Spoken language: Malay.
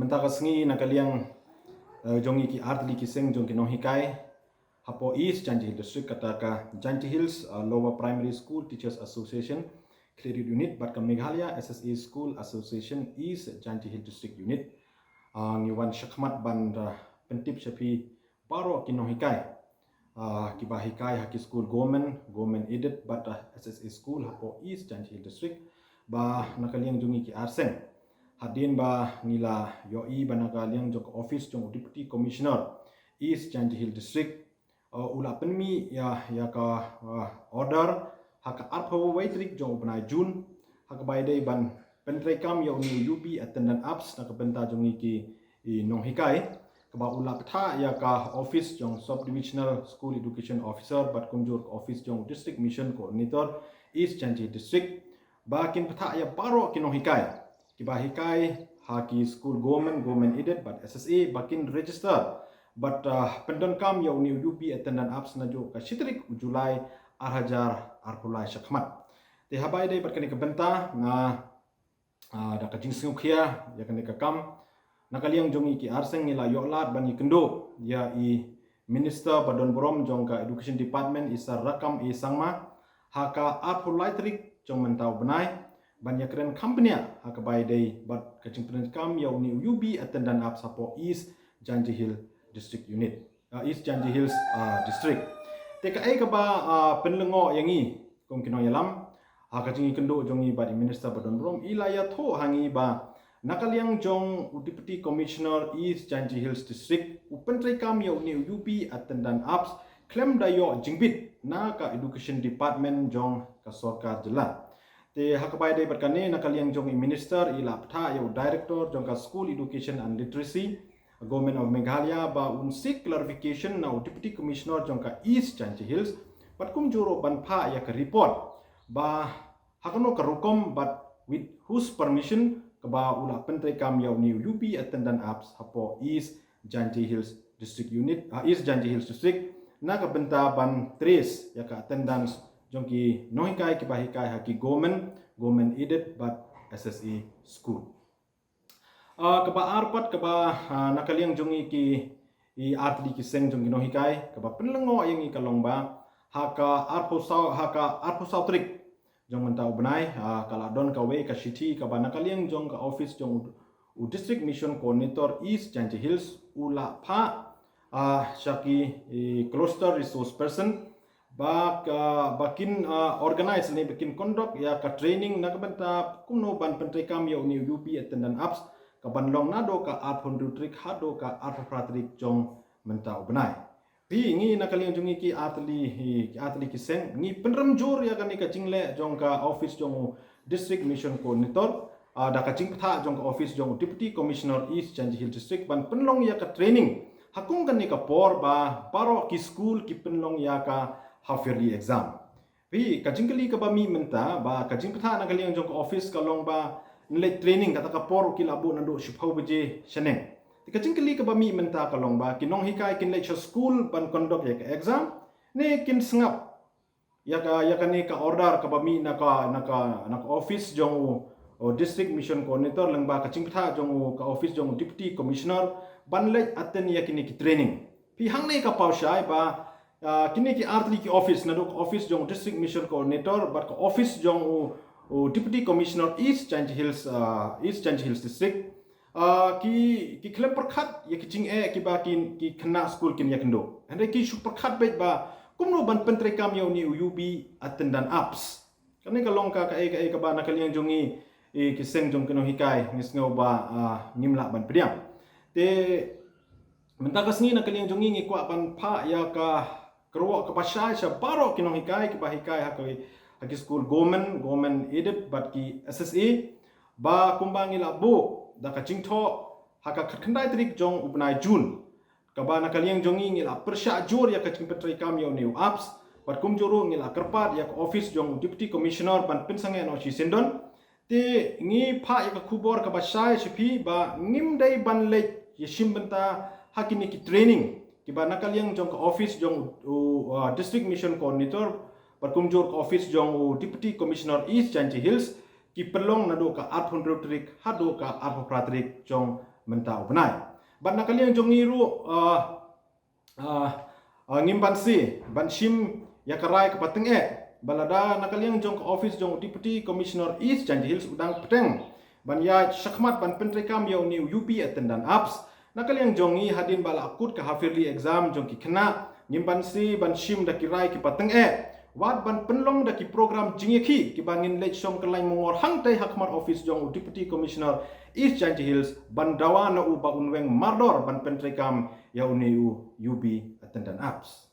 mentaka sengi nakaliang jongi ki artli ki seng jong ki no hikai hapo East Janji Hills District kataka Janji Hills Lower Primary School Teachers Association Credit Unit bat ka Meghalaya SSA School Association East Janji Hills District Unit ngiwan syakmat ban pentip syapi paro ki no hikai ki ba hikai haki school government aided bat SSA School hapo East Janji Hills District ba nakaliang jongi ki arseng hadin ba ngila yoi ba nakaliang jong office jong deputy commissioner East Janji Hills District ula penmi ya ka order haka arpo waitrik jong benai Jun haka baidai ban pentrekam ya uni UB attendant apps nak benta jong iki nong hikai kaba ula peta ya ka office jong subdivisional school education officer bat kunjur office jong district mission coordinator East Janji District bakin peta ya paro kinong hikai kiba hikai haki school government aided but SSA bakin register but pendon kam ya uni UP attendant apps na jo ka sitrik Julai arhajar arpulai syakmat te habai dai bat kani ka benta na da ka jingsung khia ya kani ka kam nakaliang jongi ki arseng nila yoklat bani kendo ya minister badon borom jong ka education department isar rakam sangma haka arpulai trik jong mentau benai banyak keren company haka bai dai bat kacing kam ya uni UB attendant apps sapo East Janji Hill District Unit East Janji Hills District TKA ka ba penlengo yangi kong kino yalam haka jingi kendo jongi ba di minister badon brom ilaya tho hangi ba nakaliang jong deputy commissioner East Janji Hills District upentrai kam ya uni UB attendant apps claim dayo jingbit na ka education department jong ka sarkar jela te hakabai dai berkane nakaliang jong minister ila ptha yo director jong ka school education and literacy government of Meghalaya ba seek clarification na deputy commissioner jong ka East Janji Hills pat kum juro ban pha ya ka report ba hakano ka rukom but with whose permission ka ba ula pentre kam ya ni UP attendant apps hapo East Janji Hills District Unit East Janji Hills District na ka benta ban trace ya ka attendance jong ki nohikai ki bahikai haki government aided but SSA school kaba arpat kaba nakaliang jongi ki artli ki seng jong nohikai kaba penlengo yang i kalongba haka arpo sau trik jong mentau benai kala don ka we ka city kaba nakaliang jong ka office jong district mission coordinator East Janji Hills ula pha syaki cluster resource person bakin organize ni bakin conduct ya ka training na kabenta kumno ban pentrekam ya uni UP attendant apps ka banlong nado ka arphon trik hado ka arphratrik jong mentau benai pi ngi nakaliang jongi ki atli ki sen ngi penrem jur ya kan ka jingle jong ka office jong district mission coordinator da ka jing pha jong ka office jong deputy commissioner East Janji Hills District ban penlong ya ka training hakung kan ni ka por ba paro ki school ki penlong ya ka half yearly exam. Pi kajing kali ka ba mi menta ba kajing pata na kali ang jong office ka long ba nilai training kata ka por ki labo nando shipau beje sheneng. Ti kajing kali ka ba mi menta ka long ba kinong hikai kin lecture school ban conduct ya ka exam ne kin sengap ya ka ni ka order ka ba mi na ka office jong district mission coordinator lang ba kajing pata jong ka office jong deputy commissioner ban lek aten ya kini ki training. Pi hang ne ka pau shai ba kini ki artli ki office na office jong district mission coordinator but ka office jong deputy commissioner East Janji Hills District ki klem perkhat ya ki jing ki ba ki kena school kin ya kendo ande ki su perkhat bet ba kumno ban pentre kam ya ni UB attendant apps kani ka long ka ba nakaliang jongi ki seng jong keno hikai ngisngau ba ngimla ban pediam te mentakas ni nakaliang jongi ngi kwa ban pha ya ka kerwa ke pasai sa baro kinong hikai ki bahikai haki school government aided but ki SSA ba kumbang ila bo da ka jingtho haka khandai trik jong ubnai Jun ka ba nakaliang jongi ngila persya jur ya ka jingpetrai kam yo new apps but kumjuru ngila kerpat ya ka office jong deputy commissioner ban pinsange no chi sendon te ngi pha ya ka khubor ka basai sipi ba ngim dai ban lek yeshim benta hakini ki training kiba nakaliang jong ka office jong district mission coordinator patkumjur ka office jong deputy commissioner East Janji Hills ki pelong na do ka arphun rotrik hado ka arpho pratrik jong mentau benai ban nakaliang jong ngiru ngimban si ban shim yakarai ka pateng balada nakaliang jong ka office jong deputy commissioner east Janji Hills udang peteng ban ya syakmat ban pentrekam ya ni UP attendant apps nakaliang jong i hadin bala akut ka hafirli exam jong ki kena ngimban si ban shim da kirai ki pateng wat ban penlong da ki program jingeki ki bangin lech som kelai mongor hangtai hakmat office jong deputy commissioner east Janji Hills ban dawa na u ba unweng mardor ban pentrekam ya uni UB attendant apps